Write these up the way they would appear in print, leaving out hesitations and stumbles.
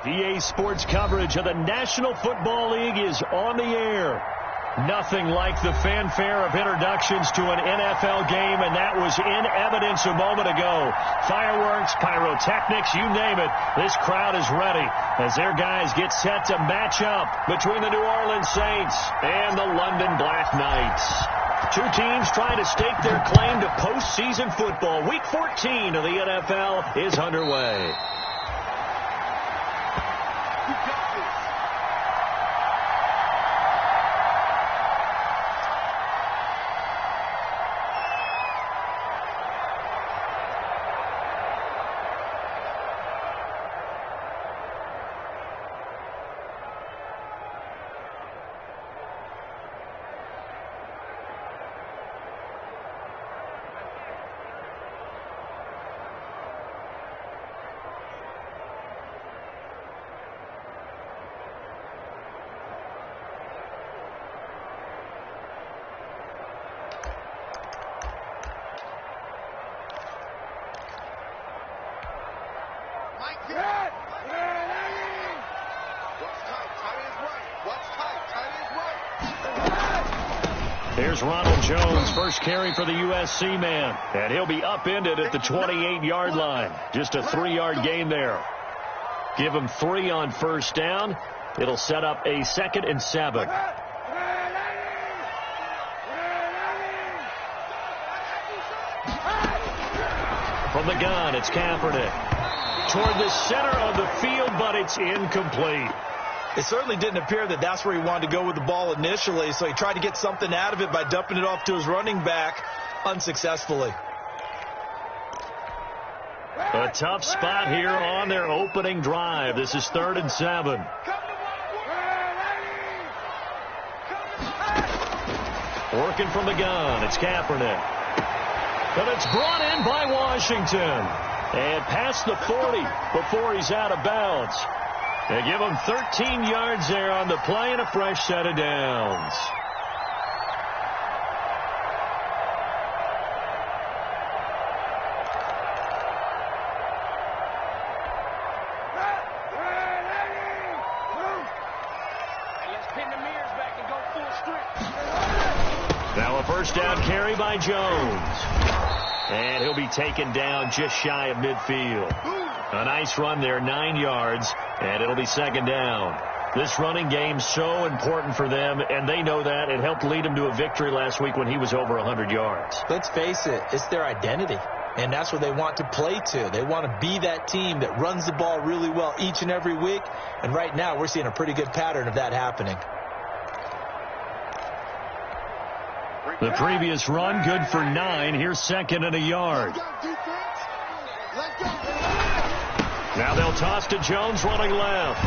EA Sports coverage of the National Football League is on the air. Nothing like the fanfare of introductions to an NFL game, and that was in evidence a moment ago. Fireworks, pyrotechnics, you name it. This crowd is ready as their guys get set to match up between the New Orleans Saints and the London Black Knights. Two teams trying to stake their claim to postseason football. Week 14 of the NFL is underway. Here's Ronald Jones, first carry for the USC man, and he'll be upended at the 28-yard line. Just a 3-yard gain there. Give him 3 on first down. It'll set up a 2nd and 7. From the gun, it's Kaepernick. Toward the center of the field, but it's incomplete. It certainly didn't appear that that's where he wanted to go with the ball initially, so he tried to get something out of it by dumping it off to his running back unsuccessfully. A tough spot here on their opening drive. This is 3rd and 7. Working from the gun, it's Kaepernick. But it's brought in by Washington. And past the 40 before he's out of bounds. They give him 13 yards there on the play and a fresh set of downs. Now a first down carry by Jones. And he'll be taken down just shy of midfield. A nice run there, 9 yards, and it'll be 2nd down. This running game's so important for them, and they know that. It helped lead them to a victory last week when he was over 100 yards. Let's face it, it's their identity, and that's what they want to play to. They want to be that team that runs the ball really well each and every week, and right now we're seeing a pretty good pattern of that happening. The previous run, good for 9. Here's 2nd and a yard. Now they'll toss to Jones running left.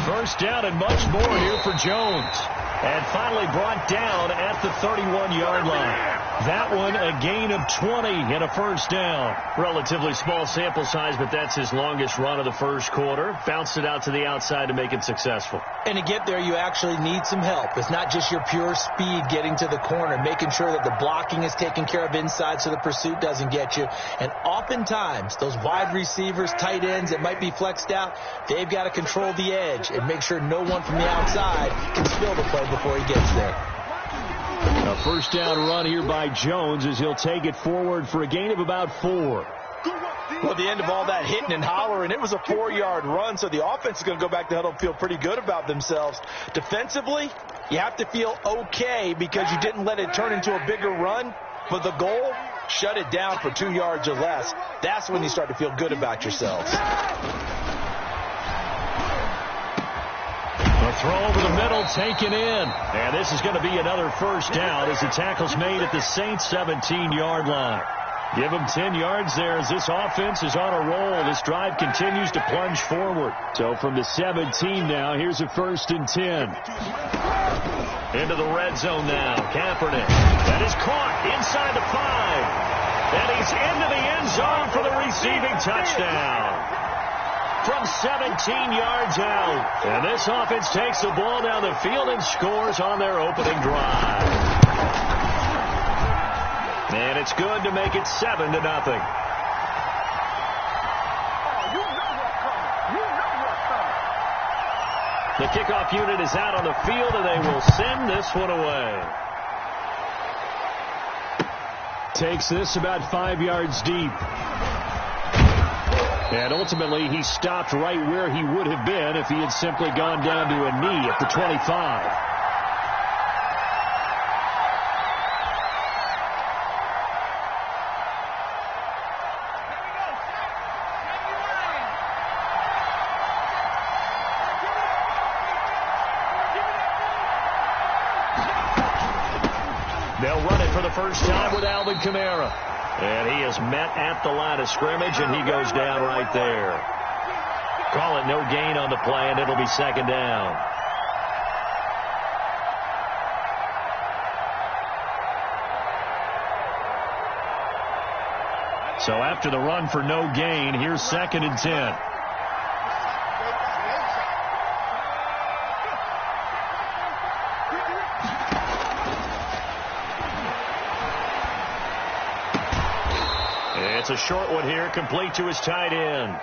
First down and much more here for Jones. And finally brought down at the 31-yard line. That one a gain of 20 and a first down. Relatively small sample size, but that's his longest run of the first quarter. Bounced it out to the outside to make it successful. And to get there, you actually need some help. It's not just your pure speed getting to the corner, making sure that the blocking is taken care of inside so the pursuit doesn't get you. And oftentimes, those wide receivers, tight ends that might be flexed out, they've got to control the edge and make sure no one from the outside can spill the play before he gets there. A first down run here by Jones as he'll take it forward for a gain of about 4. Well, at the end of all that hitting and hollering, it was a 4-yard run, so the offense is going to go back to huddle and feel pretty good about themselves. Defensively, you have to feel okay because you didn't let it turn into a bigger run, but the goal, shut it down for 2 yards or less. That's when you start to feel good about yourselves. A throw over the middle, taken in. And this is going to be another first down as the tackle's made at the Saints' 17-yard line. Give them 10 yards there as this offense is on a roll. This drive continues to plunge forward. So from the 17 now, here's a 1st and 10. Into the red zone now. Kaepernick. That is caught inside the 5. And he's into the end zone for the receiving touchdown. From 17 yards out. And this offense takes the ball down the field and scores on their opening drive. And it's good to make it 7-0. the kickoff unit is out on the field, and they will send this one away. Takes this about 5 yards deep. And ultimately, he stopped right where he would have been if he had simply gone down to a knee at the 25. They'll run it for the first time with Alvin Kamara. And he is met at the line of scrimmage, and he goes down right there. Call it no gain on the play, and it'll be second down. So after the run for no gain, here's 2nd and 10. It's a short one here, complete to his tight end.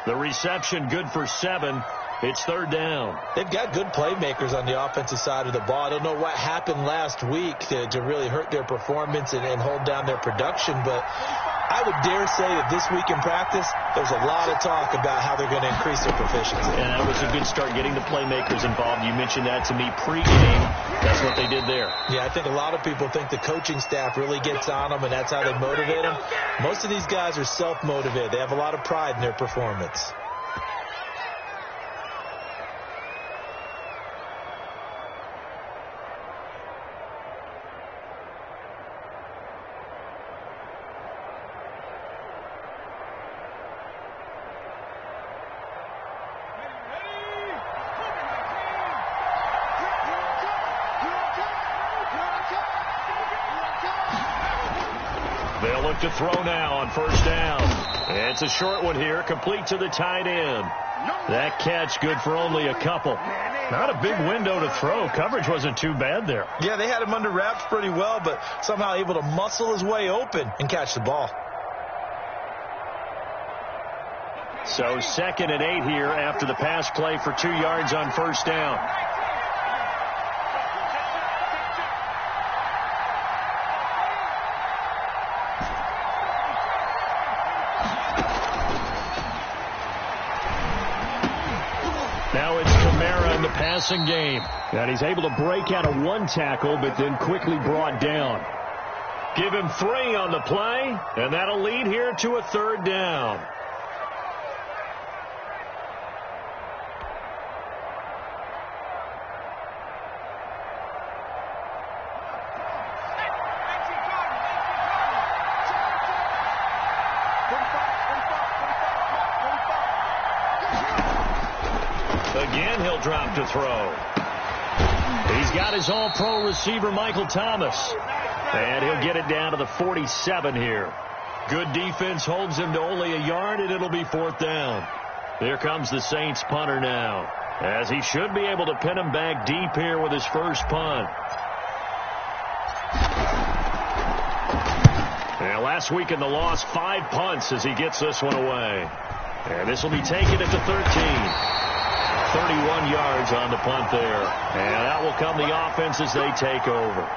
The reception good for 7. It's 3rd down. They've got good playmakers on the offensive side of the ball. I don't know what happened last week to really hurt their performance and hold down their production, but I would dare say that this week in practice, there's a lot of talk about how they're going to increase their proficiency. And that was a good start, getting the playmakers involved. You mentioned that to me pregame. That's what they did there. Yeah, I think a lot of people think the coaching staff really gets on them, and that's how they motivate them. Most of these guys are self-motivated. They have a lot of pride in their performance. They'll look to throw now on 1st down. It's a short one here, complete to the tight end. That catch good for only a couple. Not a big window to throw. Coverage wasn't too bad there. Yeah, they had him under wraps pretty well, but somehow able to muscle his way open and catch the ball. So 2nd and 8 here after the pass play for 2 yards on 1st down. Now it's Kamara in the passing game. And he's able to break out of 1 tackle, but then quickly brought down. Give him 3 on the play, and that'll lead here to a 3rd down. Again, he'll drop to throw. He's got his all-pro receiver, Michael Thomas. And he'll get it down to the 47 here. Good defense holds him to only a yard, and it'll be 4th down. Here comes the Saints punter now, as he should be able to pin him back deep here with his first punt. And last week in the loss, 5 punts as he gets this one away. And this will be taken at the 13. 31 yards on the punt there. And out will come the offense as they take over.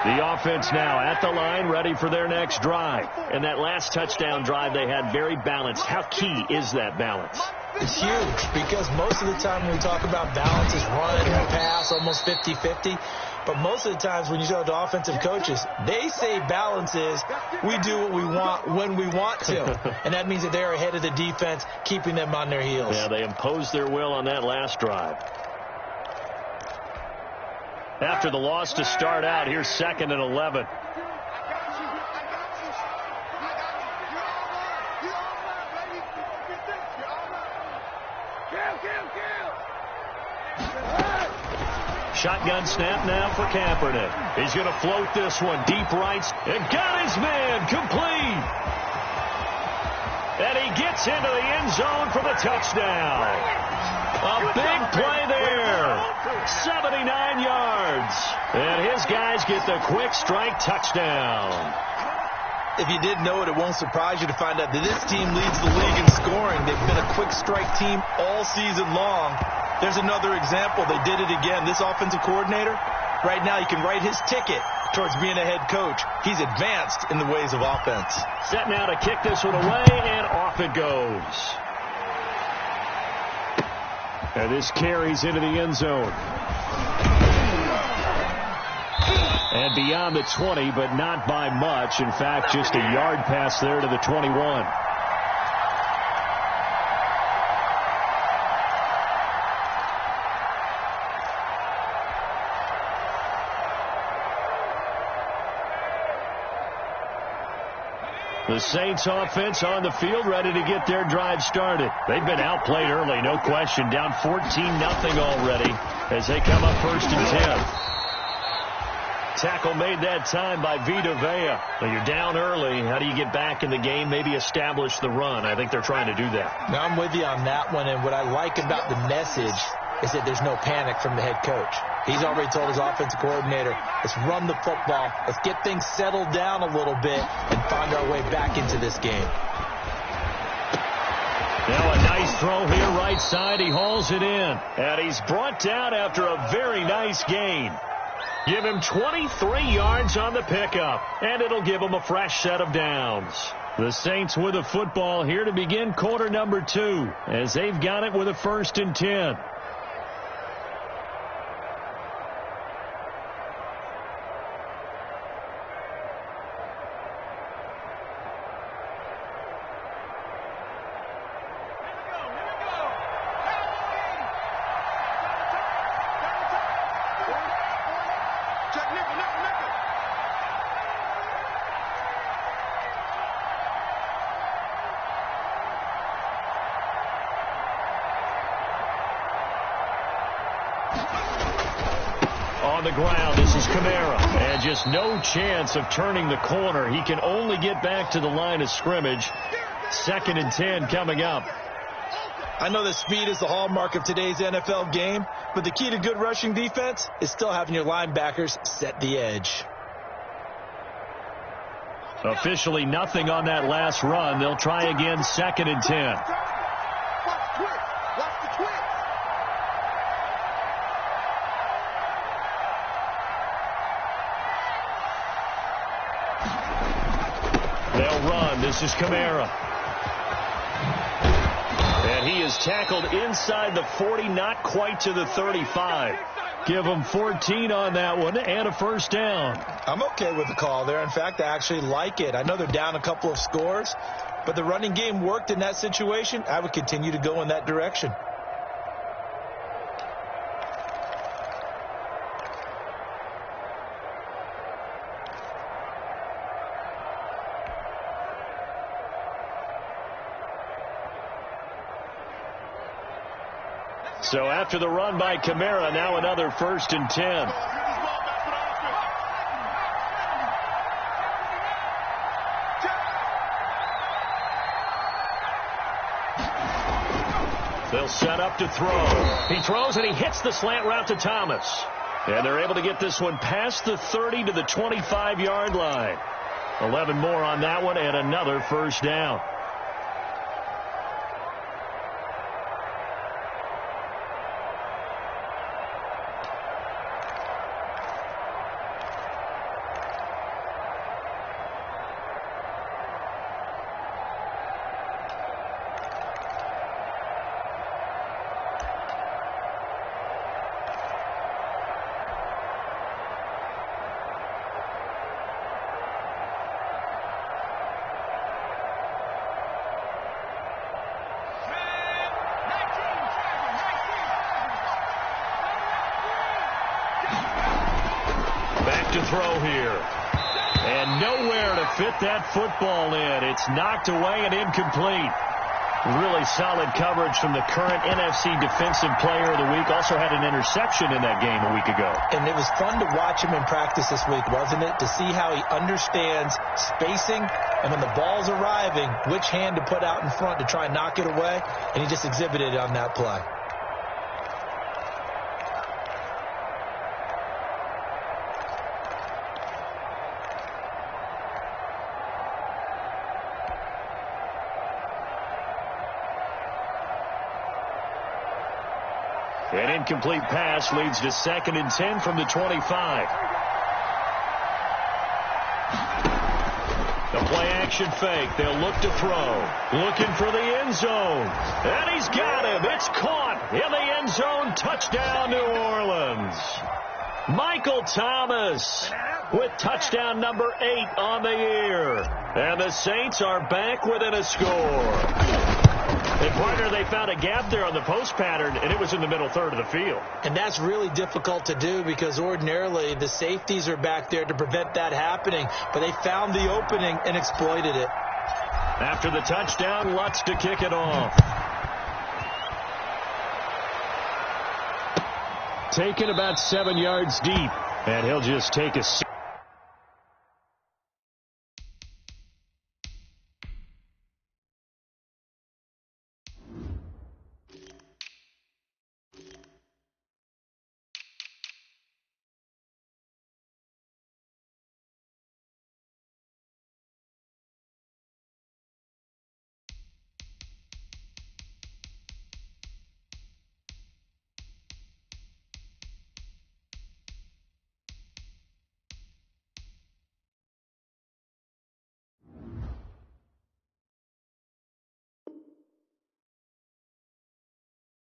The offense now at the line, ready for their next drive. And that last touchdown drive they had very balanced. How key is that balance? It's huge, because most of the time when we talk about balance, it's run and pass, almost 50-50. But most of the times when you talk to offensive coaches, they say balance is we do what we want when we want to. And that means that they're ahead of the defense, keeping them on their heels. Yeah, they imposed their will on that last drive. After the loss to start out, here's 2nd and 11. Shotgun snap now for Kaepernick. He's going to float this one deep right and got his man complete. And he gets into the end zone for the touchdown. A big play there. 79 yards. And his guys get the quick strike touchdown. If you didn't know it, it won't surprise you to find out that this team leads the league in scoring. They've been a quick strike team all season long. There's another example. They did it again. This offensive coordinator, right now, he can write his ticket towards being a head coach. He's advanced in the ways of offense. Set now to kick this one away, and off it goes. And this carries into the end zone. And beyond the 20, but not by much. In fact, just a yard pass there to the 21. The Saints offense on the field, ready to get their drive started. They've been outplayed early, no question. Down 14-0 already as they come up 1st and 10. Tackle made that time by Vita Vea. When you're down early, how do you get back in the game, maybe establish the run? I think they're trying to do that. Now, I'm with you on that one, and what I like about the message is that there's no panic from the head coach. He's already told his offensive coordinator, let's run the football, let's get things settled down a little bit and find our way back into this game. Now a nice throw here right side. He hauls it in, and he's brought down after a very nice gain. Give him 23 yards on the pickup, and it'll give him a fresh set of downs. The Saints with a football here to begin quarter number 2 as they've got it with a 1st and 10. On the ground, this is Kamara, and just no chance of turning the corner. He can only get back to the line of scrimmage. 2nd and 10 coming up. I know that speed is the hallmark of today's NFL game, but the key to good rushing defense is still having your linebackers set the edge. Officially nothing on that last run. They'll try again, 2nd and 10. This is Kamara. And he is tackled inside the 40, not quite to the 35. Give him 14 on that one and a 1st down. I'm okay with the call there. In fact, I actually like it. I know they're down a couple of scores, but the running game worked in that situation. I would continue to go in that direction. So after the run by Kamara, now another 1st and 10. They'll set up to throw. He throws and he hits the slant route to Thomas. And they're able to get this one past the 30 to the 25-yard line. 11 more on that one and another 1st down. To throw here. And nowhere to fit that football in. It's knocked away and incomplete. Really solid coverage from the current NFC Defensive Player of the Week. Also had an interception in that game a week ago. And it was fun to watch him in practice this week, wasn't it? To see how he understands spacing and when the ball's arriving, which hand to put out in front to try and knock it away. And he just exhibited it on that play. An incomplete pass leads to 2nd and 10 from the 25. The play-action fake. They'll look to throw. Looking for the end zone. And he's got him. It's caught in the end zone. Touchdown, New Orleans. Michael Thomas with touchdown number 8 on the year. And the Saints are back within a score. And, partner, they found a gap there on the post pattern, and it was in the middle third of the field. And that's really difficult to do because ordinarily the safeties are back there to prevent that happening. But they found the opening and exploited it. After the touchdown, Lutz to kick it off. Taken about 7 yards deep, and he'll just take a seat.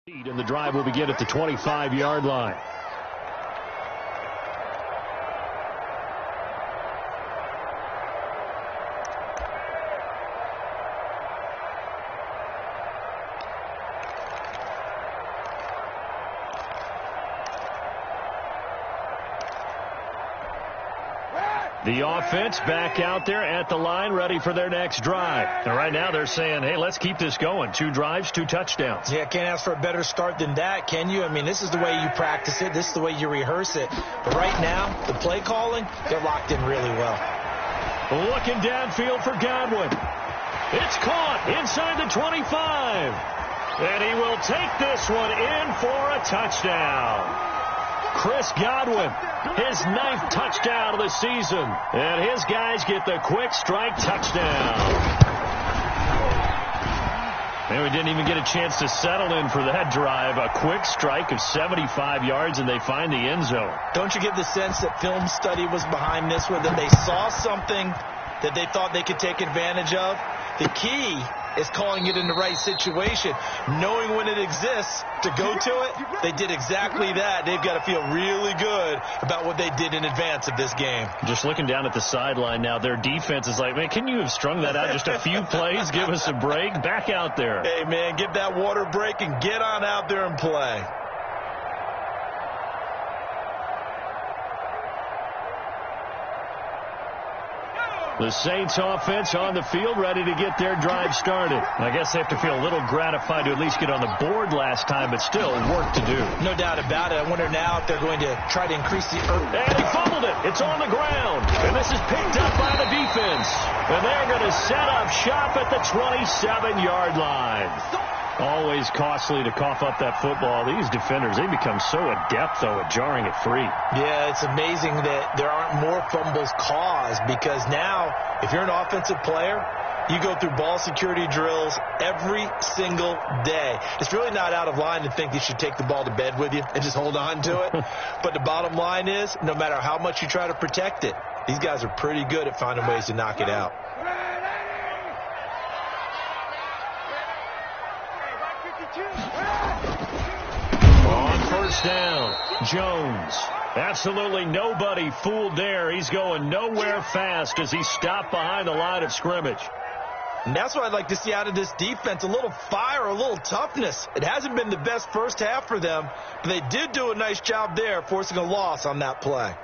And the drive will begin at the 25-yard line. The offense back out there at the line, ready for their next drive. And right now they're saying, hey, let's keep this going. 2 drives, 2 touchdowns. Yeah, can't ask for a better start than that, can you? I mean, this is the way you practice it. This is the way you rehearse it. But right now, the play calling, they're locked in really well. Looking downfield for Godwin. It's caught inside the 25. And he will take this one in for a touchdown. Chris Godwin, his 9th touchdown of the season. And his guys get the quick strike touchdown. And we didn't even get a chance to settle in for that drive. A quick strike of 75 yards, and they find the end zone. Don't you get the sense that film study was behind this one, that they saw something that they thought they could take advantage of? The key is calling it in the right situation, knowing when it exists to go to it. They did exactly that. They've got to feel really good about what they did in advance of this game. Just looking down at the sideline now, their defense is like, man, can you have strung that out just a few plays? Give us a break. Back out there. Hey, man, get that water break and get on out there and play. The Saints offense on the field, ready to get their drive started. I guess they have to feel a little gratified to at least get on the board last time, but still work to do. No doubt about it. I wonder now if they're going to try to increase the... And he fumbled it. It's on the ground. And this is picked up by the defense. And they're going to set up shop at the 27-yard line. Always costly to cough up that football. These defenders, they become so adept, though, at jarring it free. Yeah, it's amazing that there aren't more fumbles caused, because now, if you're an offensive player, you go through ball security drills every single day. It's really not out of line to think you should take the ball to bed with you and just hold on to it. But the bottom line is, no matter how much you try to protect it, these guys are pretty good at finding ways to knock it out. On first down, Jones. Absolutely nobody fooled there. He's going nowhere fast as he stopped behind the line of scrimmage. And that's what I'd like to see out of this defense, a little fire, a little toughness. It hasn't been the best first half for them, but they did do a nice job there, forcing a loss on that play.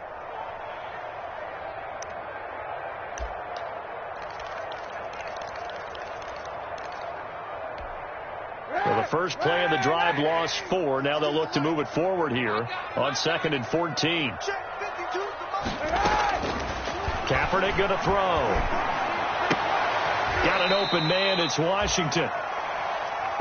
Well, the first play of the drive lost 4. Now they'll look to move it forward here on 2nd and 14. Kaepernick going to throw. Got an open man. It's Washington.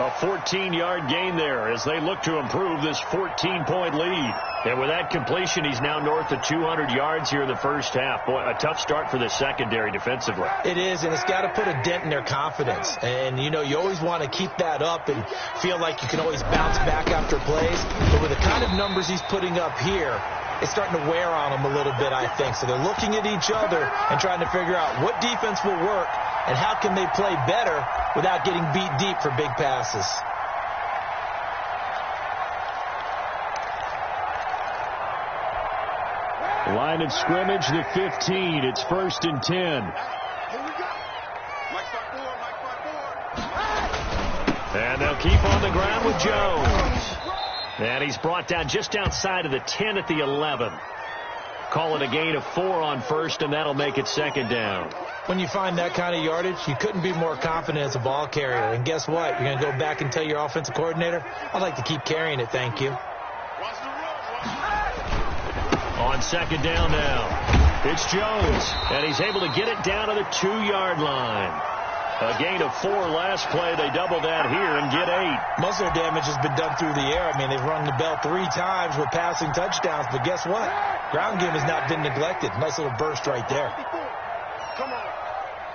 A 14-yard gain there as they look to improve this 14-point lead. And with that completion, he's now north of 200 yards here in the first half. Boy, a tough start for the secondary defensively. It is, and it's got to put a dent in their confidence. And, you know, you always want to keep that up and feel like you can always bounce back after plays. But with the kind of numbers he's putting up here, it's starting to wear on them a little bit, I think. So they're looking at each other and trying to figure out what defense will work and how can they play better without getting beat deep for big passes. Line of scrimmage, the 15. It's 1st and 10. Here we go. Mike forward. And they'll keep on the ground with Jones. And he's brought down just outside of the 10 at the 11. Call it a gain of 4 on first, and that'll make it 2nd down. When you find that kind of yardage, you couldn't be more confident as a ball carrier. And guess what? You're going to go back and tell your offensive coordinator, I'd like to keep carrying it, thank you. On 2nd down now, it's Jones, and he's able to get it down to the 2-yard line. A gain of 4 last play. They double that here and get 8. Most of their damage has been done through the air. I mean, they've rung the bell 3 times with passing touchdowns, but guess what? Ground game has not been neglected. Nice little burst right there. Come on.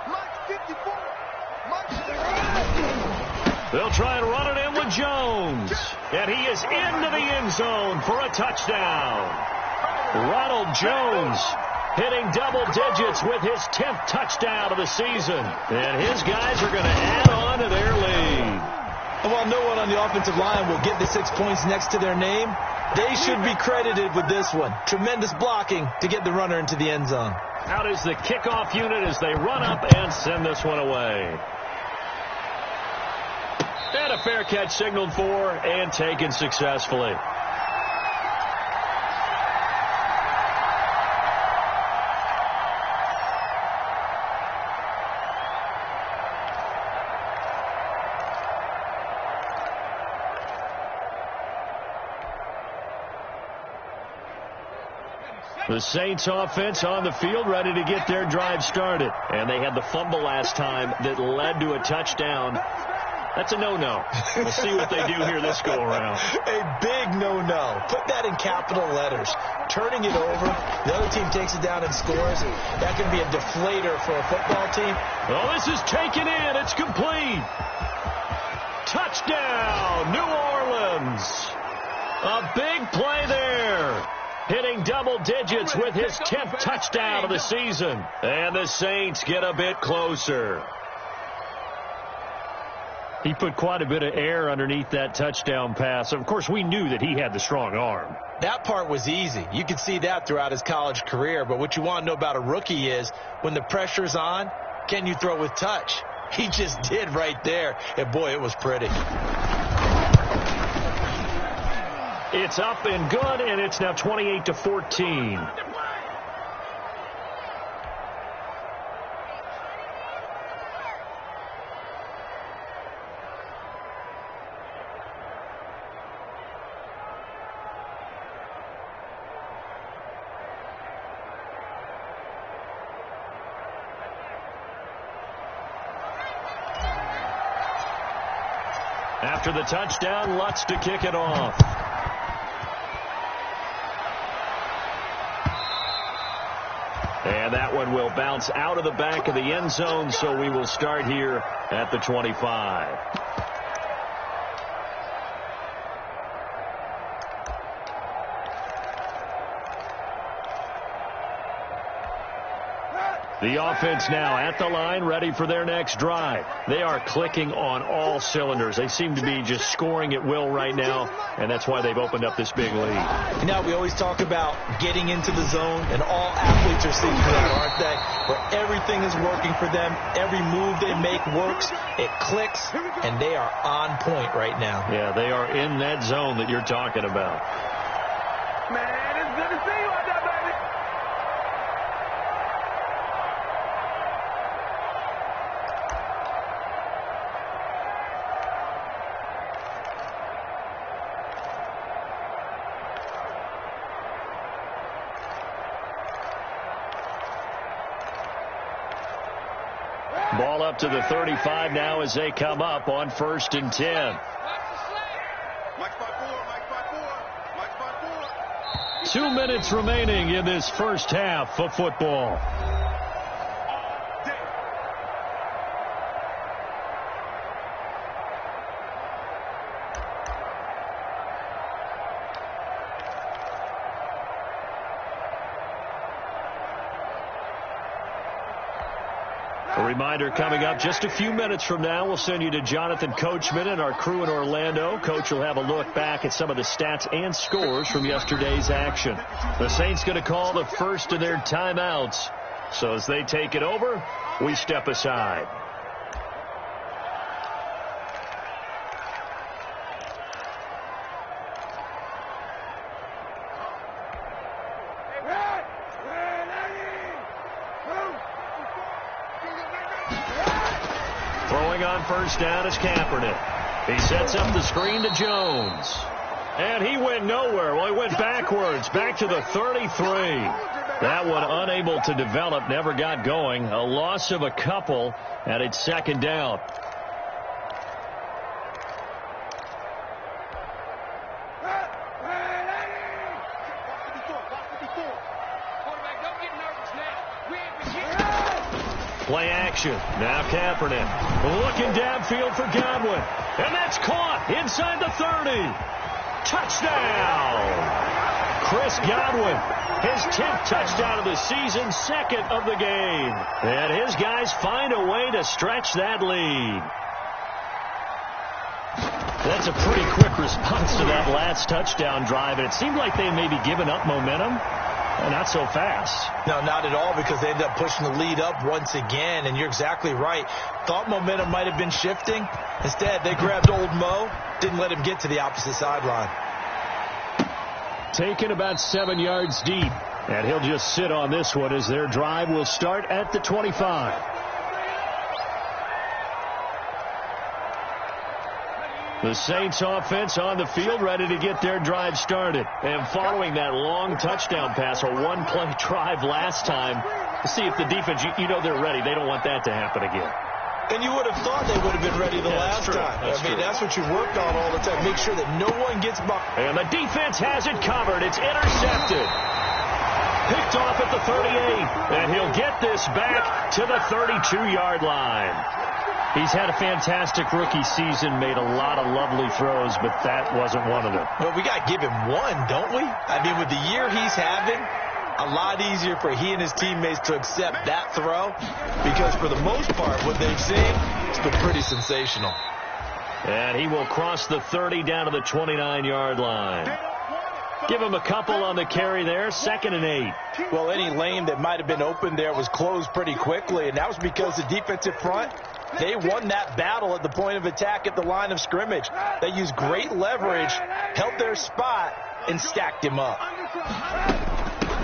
Mike 54. Mike 54. They'll try and run it in with Jones, and he is into the end zone for a touchdown. Ronald Jones hitting double digits with his 10th touchdown of the season. And his guys are going to add on to their lead. And while no one on the offensive line will get the 6 points next to their name, they should be credited with this one. Tremendous blocking to get the runner into the end zone. Out is the kickoff unit as they run up and send this one away. And a fair catch signaled for and taken successfully. The Saints offense on the field ready to get their drive started. And they had the fumble last time that led to a touchdown. That's a no-no. We'll see what they do here this go-around. A big no-no. Put that in capital letters. Turning it over, the other team takes it down and scores. That can be a deflator for a football team. Well, this is taken in. It's complete. Touchdown, New Orleans. A big play there. Hitting double digits with his 10th touchdown of the season. And the Saints get a bit closer. He put quite a bit of air underneath that touchdown pass. Of course, we knew that he had the strong arm. That part was easy. You could see that throughout his college career. But what you want to know about a rookie is when the pressure's on, can you throw with touch? He just did right there. And, boy, it was pretty. It's up and good, and it's now 28-14. After the touchdown, Lutz to kick it off. And that one will bounce out of the back of the end zone, so we will start here at the 25. The offense now at the line, ready for their next drive. They are clicking on all cylinders. They seem to be just scoring at will right now, and that's why they've opened up this big lead. You know, we always talk about getting into the zone, and all athletes are seeing that, aren't they? Where everything is working for them. Every move they make works. It clicks, and they are on point right now. Yeah, they are in that zone that you're talking about. Man, it's good to see you out there, baby. Ball up to the 35 now as they come up on 1st and 10. 2 minutes remaining in this first half of football. A reminder coming up just a few minutes from now, we'll send you to Jonathan Coachman and our crew in Orlando. Coach will have a look back at some of the stats and scores from yesterday's action. The Saints going to call the first of their timeouts. So as they take it over, we step aside. On 1st down is Kaepernick. He sets up the screen to Jones. And he went nowhere. Well, he went backwards, back to the 33. That one unable to develop, never got going. A loss of a couple, and it's 2nd down. Play action. Now Kaepernick looking downfield for Godwin. And that's caught inside the 30. Touchdown. Chris Godwin, his 10th touchdown of the season, 2nd of the game. And his guys find a way to stretch that lead. That's a pretty quick response to that last touchdown drive. And it seemed like they may be giving up momentum. Not so fast. No, not at all, because they ended up pushing the lead up once again, and you're exactly right. Thought momentum might have been shifting. Instead, they grabbed old Mo, didn't let him get to the opposite sideline. Taken about 7 yards deep, and he'll just sit on this one as their drive will start at the 25. The Saints offense on the field, ready to get their drive started. And following that long touchdown pass, a one-play drive last time, to see if the defense, you know they're ready. They don't want that to happen again. And you would have thought they would have been ready the last time. That's what you worked on all the time. Make sure that no one gets by. And the defense has it covered. It's intercepted. Picked off at the 38. And he'll get this back to the 32-yard line. He's had a fantastic rookie season, made a lot of lovely throws, but that wasn't one of them. Well, we got to give him one, don't we? I mean, with the year he's having, a lot easier for he and his teammates to accept that throw, because for the most part, what they've seen, it's been pretty sensational. And he will cross the 30 down to the 29-yard line. Give him a couple on the carry there, 2nd and 8. Well, any lane that might have been open there was closed pretty quickly, and that was because the defensive front, they won that battle at the point of attack at the line of scrimmage. They used great leverage, held their spot, and stacked him up.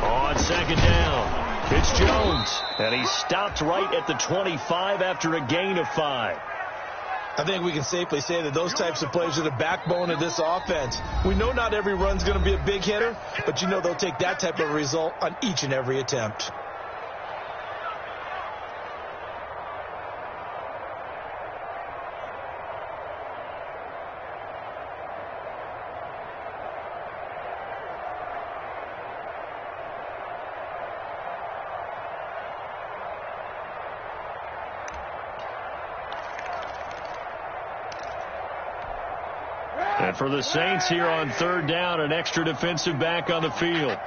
On 2nd down, it's Jones, and he stopped right at the 25 after a gain of 5. I think we can safely say that those types of plays are the backbone of this offense. We know not every run's going to be a big hitter, but you know they'll take that type of result on each and every attempt. And for the Saints here on 3rd down, an extra defensive back on the field.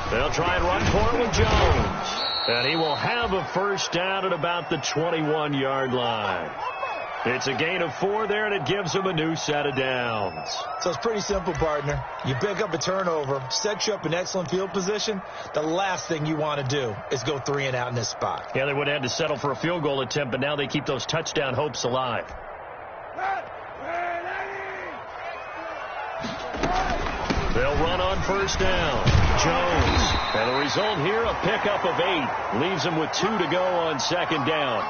They'll try and run for it with Jones. And he will have a 1st down at about the 21-yard line. It's a gain of 4 there, and it gives them a new set of downs. So it's pretty simple, partner. You pick up a turnover, set you up in excellent field position. The last thing you want to do is go 3 and out in this spot. Yeah, they would have had to settle for a field goal attempt, but now they keep those touchdown hopes alive. They'll run on 1st down. Jones. And the result here, a pickup of 8. Leaves them with 2 to go on 2nd down.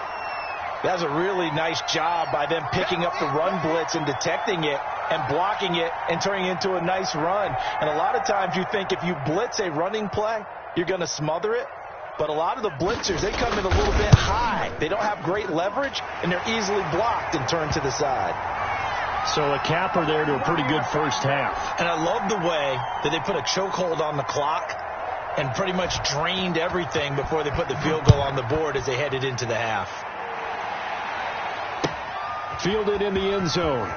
That's a really nice job by them picking up the run blitz and detecting it and blocking it and turning it into a nice run. And a lot of times you think if you blitz a running play, you're going to smother it. But a lot of the blitzers, they come in a little bit high. They don't have great leverage, and they're easily blocked and turned to the side. So a capper there to a pretty good first half. And I love the way that they put a chokehold on the clock and pretty much drained everything before they put the field goal on the board as they headed into the half. Fielded in the end zone.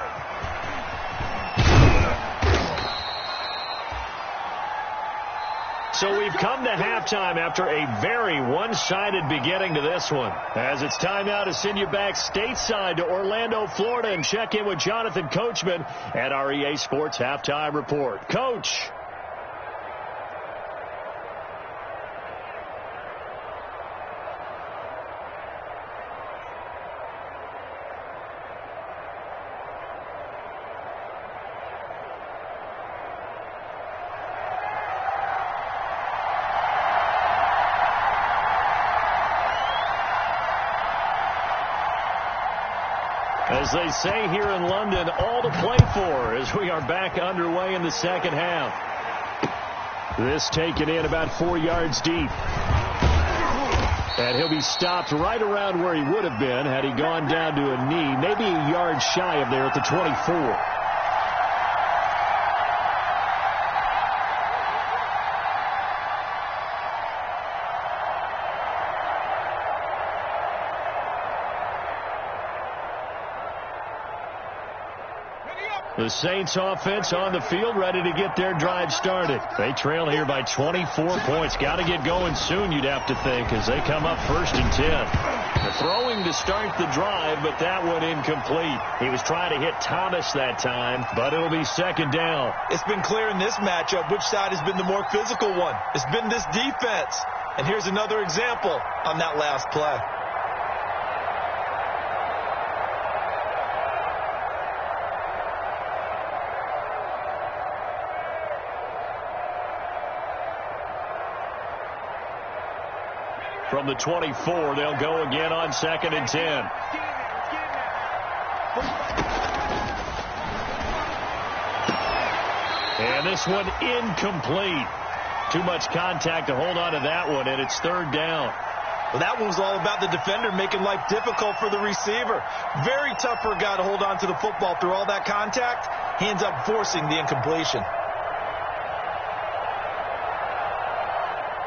So we've come to halftime after a very one-sided beginning to this one. As it's time now to send you back stateside to Orlando, Florida, and check in with Jonathan Coachman at our EA Sports Halftime Report. Coach. As they say here in London, all to play for as we are back underway in the second half. This taken in about 4 yards deep. And he'll be stopped right around where he would have been had he gone down to a knee, maybe a yard shy of there at the 24. The Saints offense on the field, ready to get their drive started. They trail here by 24 points. Got to get going soon, you'd have to think, as they come up 1st and 10. They're throwing to start the drive, but that one incomplete. He was trying to hit Thomas that time, but it'll be 2nd down. It's been clear in this matchup which side has been the more physical one. It's been this defense. And here's another example on that last play. From the 24, they'll go again on 2nd and 10. And this one incomplete. Too much contact to hold on to that one, and it's 3rd down. Well, that one was all about the defender making life difficult for the receiver. Very tough for a guy to hold on to the football through all that contact. He ends up forcing the incompletion.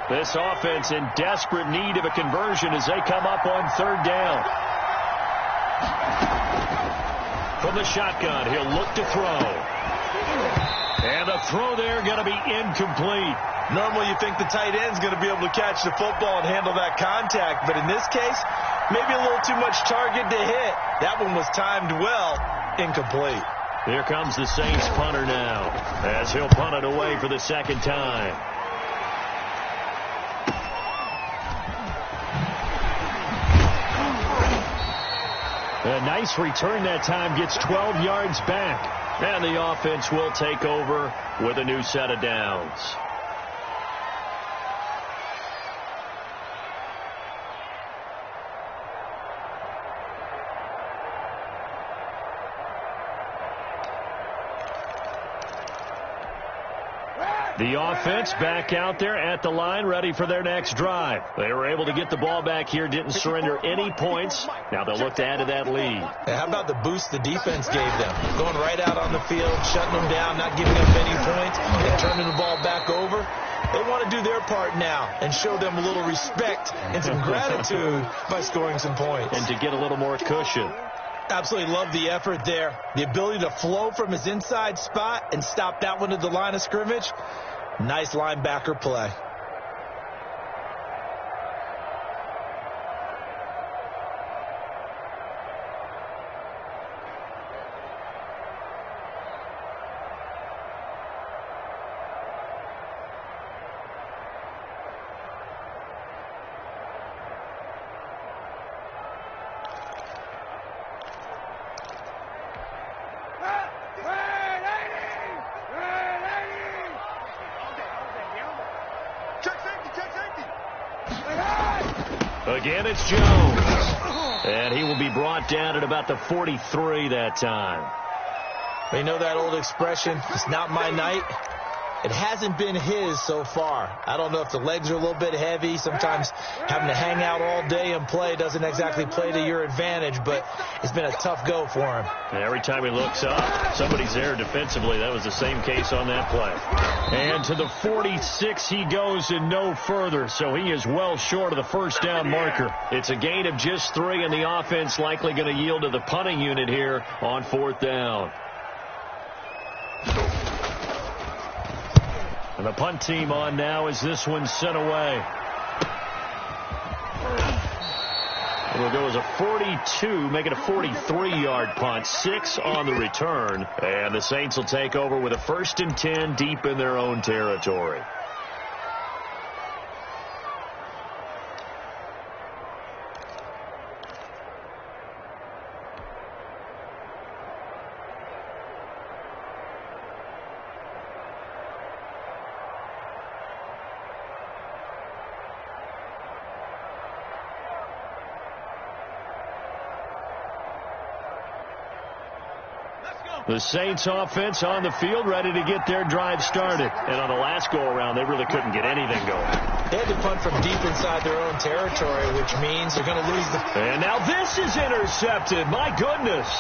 This offense in desperate need of a conversion as they come up on 3rd down. From the shotgun, he'll look to throw. And the throw there going to be incomplete. Normally you think the tight end's going to be able to catch the football and handle that contact, but in this case, maybe a little too much target to hit. That one was timed well, incomplete. Here comes the Saints punter now, as he'll punt it away for the 2nd time. A nice return that time, gets 12 yards back. And the offense will take over with a new set of downs. The offense back out there at the line, ready for their next drive. They were able to get the ball back here, didn't surrender any points. Now they'll look to add to that lead. How about the boost the defense gave them? Going right out on the field, shutting them down, not giving up any points, and turning the ball back over. They want to do their part now and show them a little respect and some gratitude by scoring some points. And to get a little more cushion. Absolutely love the effort there. The ability to flow from his inside spot and stop that one at the line of scrimmage. Nice linebacker play. Again, it's Jones. And he will be brought down at about the 43 that time. We know that old expression, it's not my night. It hasn't been his so far. I don't know if the legs are a little bit heavy. Sometimes having to hang out all day and play doesn't exactly play to your advantage, but it's been a tough go for him. And every time he looks up, somebody's there defensively. That was the same case on that play. And to the 46 he goes and no further, so he is well short of the first down marker. It's a gain of just 3, and the offense likely going to yield to the punting unit here on 4th down. And the punt team on now as this one's sent away. It'll go as a 42, make it a 43-yard punt, 6 on the return. And the Saints will take over with a 1st and 10 deep in their own territory. The Saints offense on the field, ready to get their drive started. And on the last go-around, they really couldn't get anything going. They had to punt from deep inside their own territory, which means they're going to lose the... And now this is intercepted. My goodness.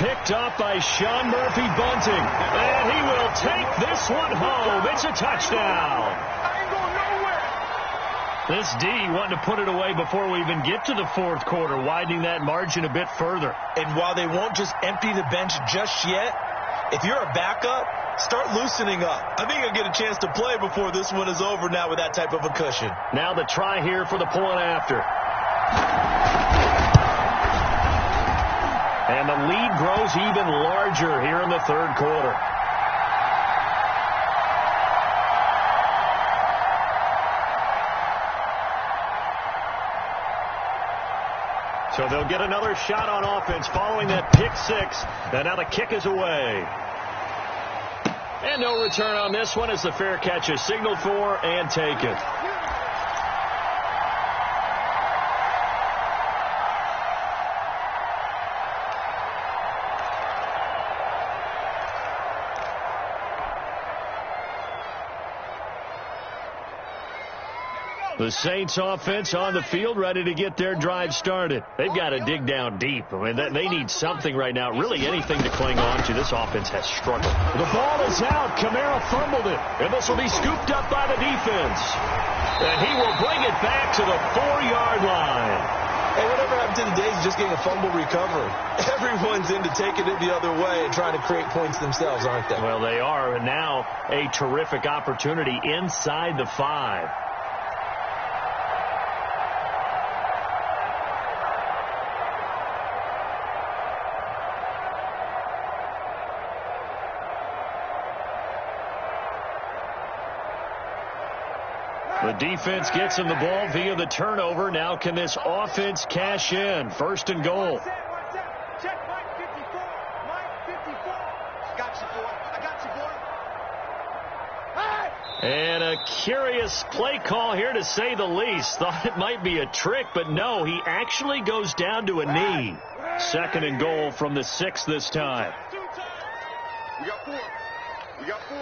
Picked up by Sean Murphy Bunting. And he will take this one home. It's a touchdown. This D wanting to put it away before we even get to the 4th quarter, widening that margin a bit further. And while they won't just empty the bench just yet, if you're a backup, start loosening up. I think you'll get a chance to play before this one is over now with that type of a cushion. Now the try here for the point after. And the lead grows even larger here in the 3rd quarter. So they'll get another shot on offense following that pick 6. And now the kick is away. And no return on this one as the fair catch is signaled for and taken. The Saints offense on the field, ready to get their drive started. They've got to dig down deep. I mean, they need something right now, really anything to cling on to. This offense has struggled. The ball is out. Kamara fumbled it, and this will be scooped up by the defense. And he will bring it back to the 4-yard line. Hey, whatever happened to the days of just getting a fumble recovery? Everyone's into taking it the other way and trying to create points themselves, aren't they? Well, they are, and now a terrific opportunity inside the 5. The defense gets him the ball via the turnover. Now can this offense cash in? 1st and goal. Check Mike 54. Mike 54. Got you, boy. I got you, boy. Hey! And a curious play call here, to say the least. Thought it might be a trick, but no, he actually goes down to a knee. 2nd and goal from the 6 this time. We got 4. We got 4.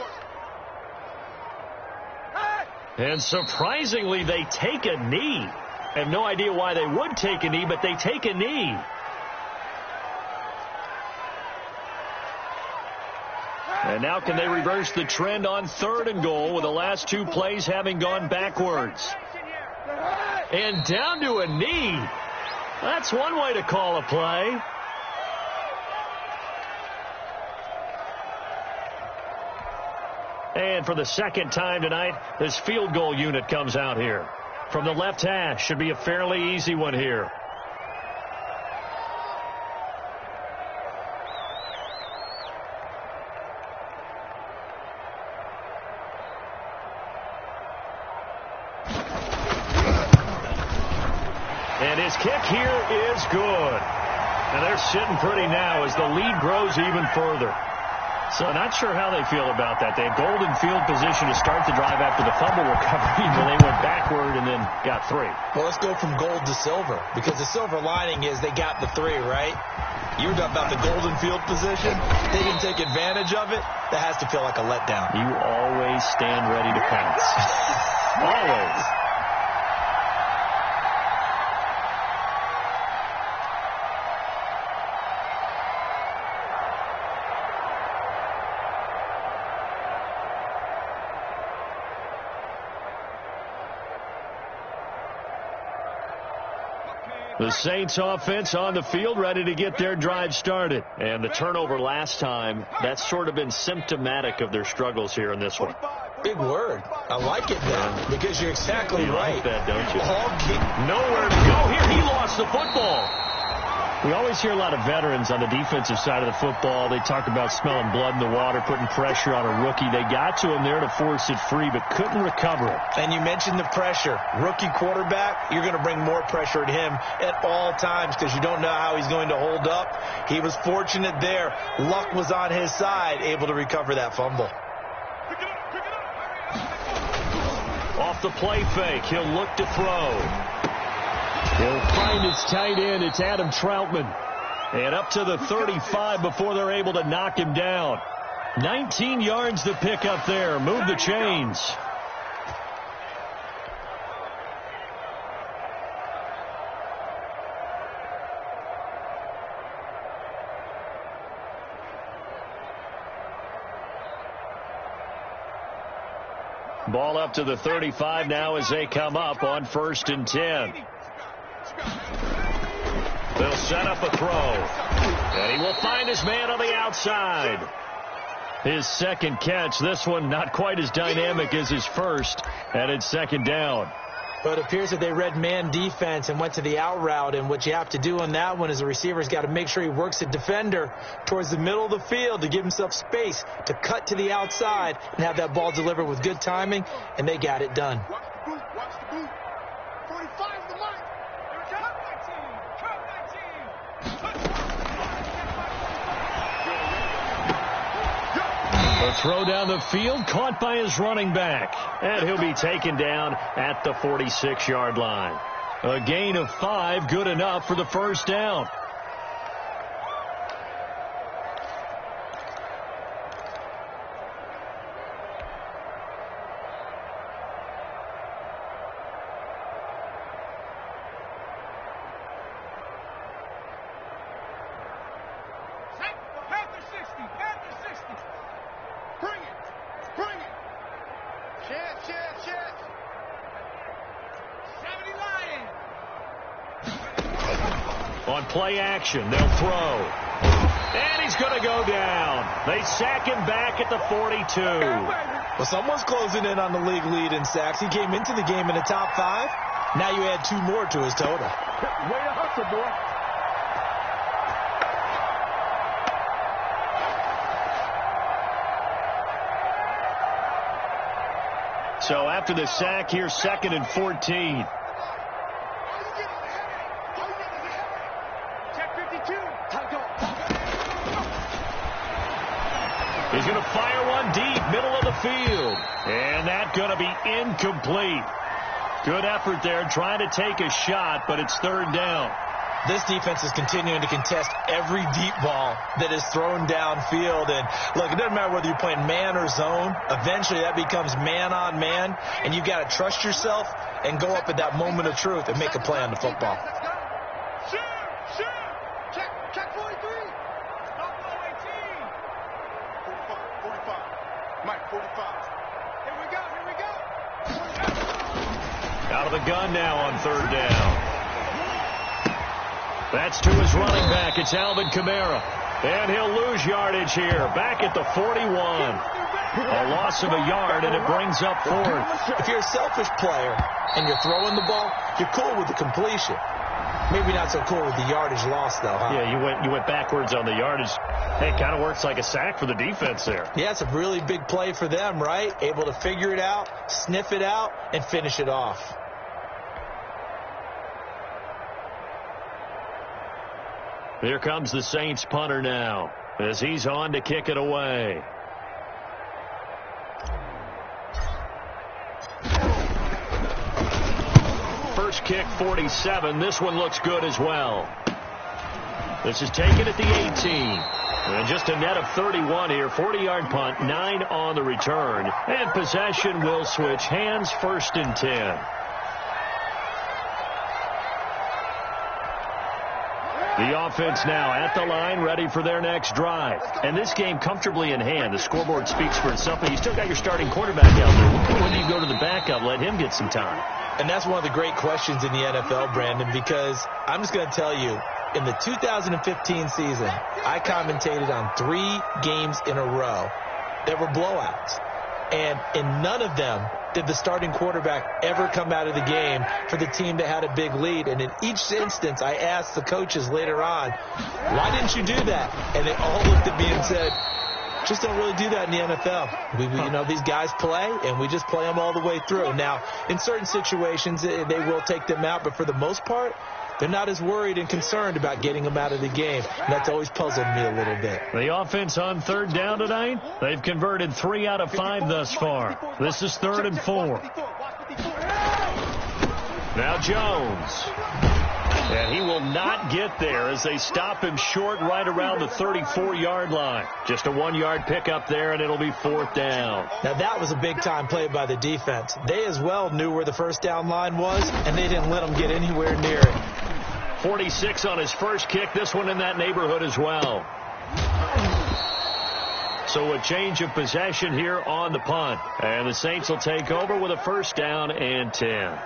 And surprisingly, they take a knee. I have no idea why they would take a knee, but they take a knee. And now can they reverse the trend on 3rd and goal with the last 2 plays having gone backwards? And down to a knee. That's one way to call a play. And for the 2nd time tonight, this field goal unit comes out here. From the left hash, should be a fairly easy one here. And his kick here is good. And they're sitting pretty now as the lead grows even further. So not sure how they feel about that. They had golden field position to start the drive after the fumble recovery, but they went backward and then got 3. Well, let's go from gold to silver, because the silver lining is they got the 3, right? You're talking about the golden field position. They didn't take advantage of it. That has to feel like a letdown. You always stand ready to pounce. Always. The Saints offense on the field, ready to get their drive started. And the turnover last time, that's sort of been symptomatic of their struggles here in this one. Big word. I like it now, because you're exactly right. You like that, don't you? All nowhere to go here. He lost the football. We always hear a lot of veterans on the defensive side of the football. They talk about smelling blood in the water, putting pressure on a rookie. They got to him there to force it free, but couldn't recover it. And you mentioned the pressure. Rookie quarterback, you're going to bring more pressure at him at all times because you don't know how he's going to hold up. He was fortunate there. Luck was on his side, able to recover that fumble. Off the play fake, he'll look to throw. He'll find his tight end. It's Adam Troutman. And up to the 35 before they're able to knock him down. 19 yards to pick up there. Move the chains. Ball up to the 35 now as they come up on 1st and 10. They'll set up a throw. And he will find his man on the outside. His second catch. This one not quite as dynamic as his first. And it's 2nd down. But it appears that they read man defense and went to the out route. And what you have to do on that one is the receiver's got to make sure he works the defender towards the middle of the field to give himself space to cut to the outside and have that ball delivered with good timing. And they got it done. Watch the boot. Watch the boot. 45 the mark. Cut 19. Cut 19. A throw down the field, caught by his running back. And he'll be taken down at the 46-yard line. A gain of 5, good enough for the 1st down. On play action, they'll throw. And he's going to go down. They sack him back at the 42. Well, someone's closing in on the league lead in sacks. He came into the game in the top 5. Now you add 2 more to his total. Way to hustle, boy. So after the sack, here's 2nd and 14. He's going to fire one deep, middle of the field. And that's going to be incomplete. Good effort there, trying to take a shot, but it's 3rd down. This defense is continuing to contest every deep ball that is thrown downfield. And, look, it doesn't matter whether you're playing man or zone. Eventually, that becomes man on man. And you've got to trust yourself and go up at that moment of truth and make a play on the football. Shoot! Check 43. Stop below 18. 45. Mike, 45. Here we go. Out of the gun now on 3rd down. That's to his running back. It's Alvin Kamara. And he'll lose yardage here. Back at the 41. A loss of a yard, and it brings up 4th. If you're a selfish player and you're throwing the ball, you're cool with the completion. Maybe not so cool with the yardage loss, though, huh? Yeah, you went backwards on the yardage. Hey, it kind of works like a sack for the defense there. Yeah, it's a really big play for them, right? Able to figure it out, sniff it out, and finish it off. Here comes the Saints punter now. as he's on to kick it away. First kick, 47. This one looks good as well. This is taken at the 18. And just a net of 31 here. 40-yard punt, 9 on the return. And possession will switch hands, 1st and 10. The offense now at the line, ready for their next drive. And this game comfortably in hand. The scoreboard speaks for itself, but you still got your starting quarterback out there. When do you go to the backup? Let him get some time. And that's one of the great questions in the NFL, Brandon, because I'm just going to tell you, in the 2015 season, I commentated on 3 games in a row that were blowouts. And in none of them did the starting quarterback ever come out of the game for the team that had a big lead. And in each instance, I asked the coaches later on, why didn't you do that? And they all looked at me and said, just don't really do that in the NFL. These guys play, and we just play them all the way through. Now, in certain situations, they will take them out, but for the most part, they're not as worried and concerned about getting them out of the game. And that's always puzzled me a little bit. The offense on 3rd down tonight, they've converted 3 out of 5 thus far. This is 3rd and 4. Now Jones. And he will not get there as they stop him short right around the 34-yard line. Just a 1-yard pickup there, and it'll be 4th down. Now, that was a big-time play by the defense. They as well knew where the 1st down line was, and they didn't let them get anywhere near it. 46 on his first kick. This one in that neighborhood as well. So a change of possession here on the punt. And the Saints will take over with a 1st down and 10.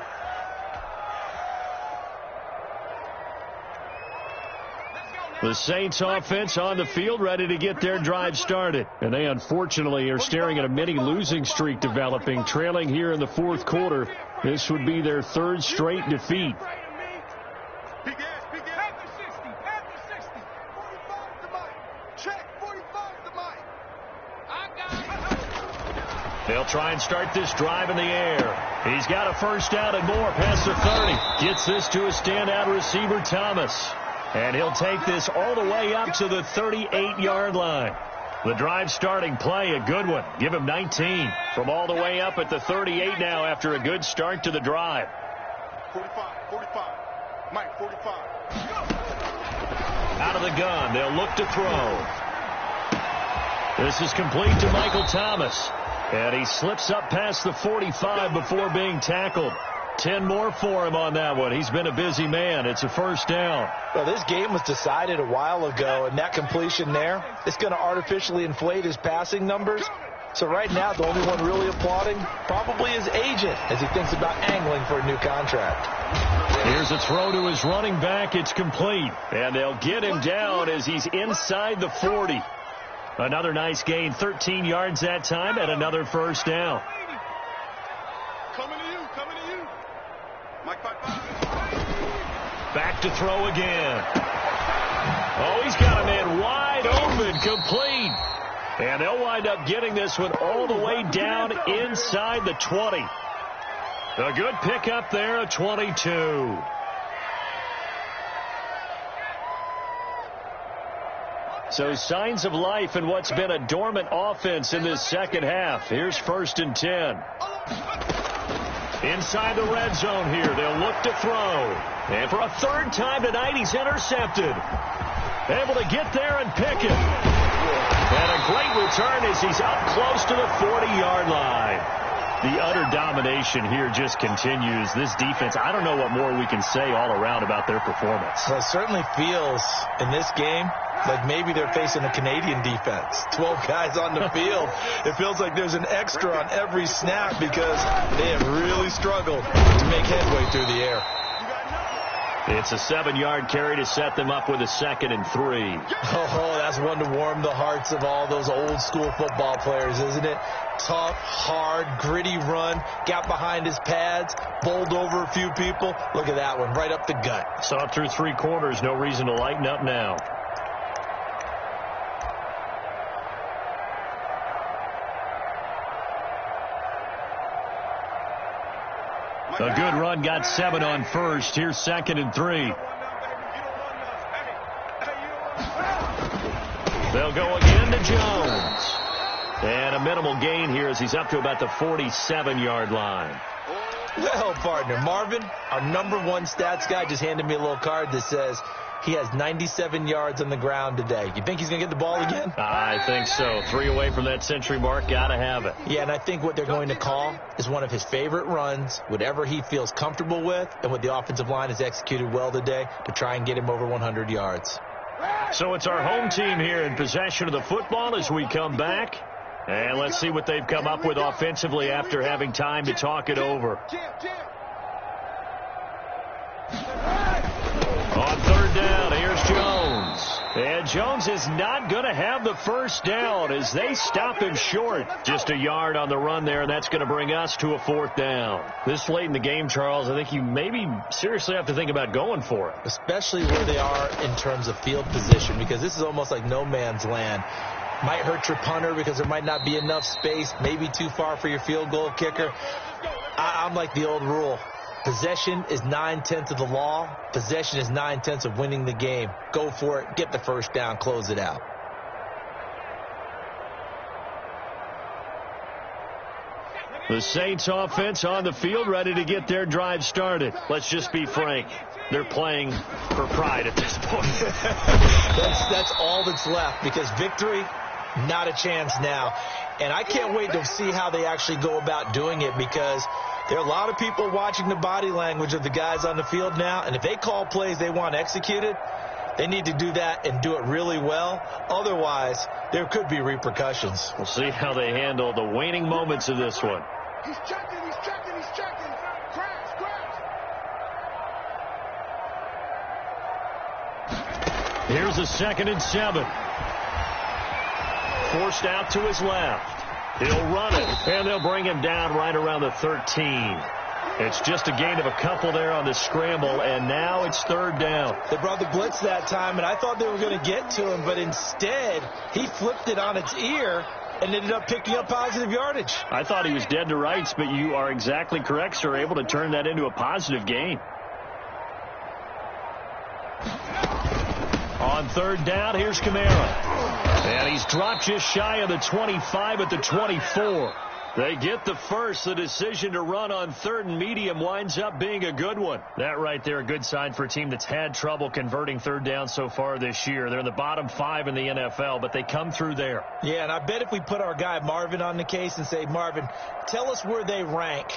The Saints offense on the field ready to get their drive started. And they unfortunately are staring at a mini losing streak developing, trailing here in the 4th quarter. This would be their 3rd straight defeat. They'll try and start this drive in the air. He's got a 1st down and more past the 30. Gets this to a standout receiver, Thomas. And he'll take this all the way up to the 38-yard line. The drive starting play, a good one. Give him 19 from all the way up at the 38 now after a good start to the drive. 45. Mike, 45. Out of the gun, they'll look to throw. This is complete to Michael Thomas. And he slips up past the 45 before being tackled. 10 more for him on that one. He's been a busy man. It's a 1st down. Well, this game was decided a while ago, and that completion there, it's going to artificially inflate his passing numbers. So right now, the only one really applauding probably his agent as he thinks about angling for a new contract. Here's a throw to his running back. It's complete. And they'll get him down as he's inside the 40. Another nice gain, 13 yards that time, and another 1st down. Coming to you. Mike, 5. Back to throw again. Oh, he's got a man wide open, complete. And they'll wind up getting this one all the way down inside the 20. A good pickup there, a 22. So signs of life in what's been a dormant offense in this second half. Here's 1st and 10. Inside the red zone here. They'll look to throw. And for a 3rd time tonight, he's intercepted. Able to get there and pick it. And a great return as he's up close to the 40-yard line. The utter domination here just continues. This defense, I don't know what more we can say all around about their performance. Well, it certainly feels in this game like maybe they're facing a Canadian defense. 12 guys on the field. It feels like there's an extra on every snap because they have really struggled to make headway through the air. It's a 7-yard carry to set them up with a 2nd and 3. Oh, that's one to warm the hearts of all those old-school football players, isn't it? Tough, hard, gritty run. Got behind his pads, bowled over a few people. Look at that one, right up the gut. Saw through 3 quarters. No reason to lighten up now. A good run, got 7 on 1st. Here's 2nd and 3. They'll They'll go again to Jones. And a minimal gain here as he's up to about the 47-yard line. Well, partner, Marvin, our #1 stats guy, just handed me a little card that says he has 97 yards on the ground today. You think he's going to get the ball again? I think so. 3 away from that century mark. Got to have it. Yeah, and I think what they're going to call is one of his favorite runs, whatever he feels comfortable with, and what the offensive line has executed well today to try and get him over 100 yards. So it's our home team here in possession of the football as we come back. And let's see what they've come up with offensively after having time to talk it over. On 3rd down, here's Jones. And Jones is not going to have the first down as they stop him short. Just a yard on the run there, and that's going to bring us to a 4th down. This late in the game, Charles, I think you maybe seriously have to think about going for it. Especially where they are in terms of field position, because this is almost like no man's land. Might hurt your punter because there might not be enough space, maybe too far for your field goal kicker. I'm like the old rule. Possession is 9/10 of the law. Possession is 9/10 of winning the game. Go for it. Get the first down. Close it out. The Saints offense on the field, ready to get their drive started. Let's just be frank. They're playing for pride at this point. That's all that's left, because victory, not a chance now. And I can't wait to see how they actually go about doing it, because there are a lot of people watching the body language of the guys on the field now, and if they call plays they want executed, they need to do that and do it really well. Otherwise, there could be repercussions. We'll see how they handle the waning moments of this one. He's checking, he's checking, he's checking. Crash. Here's a 2nd and 7. Forced out to his left. He'll run it, and they'll bring him down right around the 13. It's just a gain of a couple there on the scramble, and now it's 3rd down. They brought the blitz that time, and I thought they were going to get to him, but instead he flipped it on its ear and ended up picking up positive yardage. I thought he was dead to rights, but you are exactly correct, sir. Able to turn that into a positive gain. On 3rd down, here's Kamara. And he's dropped just shy of the 25 at the 24. They get the first. The decision to run on 3rd and medium winds up being a good one. That right there, a good sign for a team that's had trouble converting 3rd down so far this year. They're in the bottom 5 in the NFL, but they come through there. Yeah, and I bet if we put our guy Marvin on the case and say, Marvin, tell us where they rank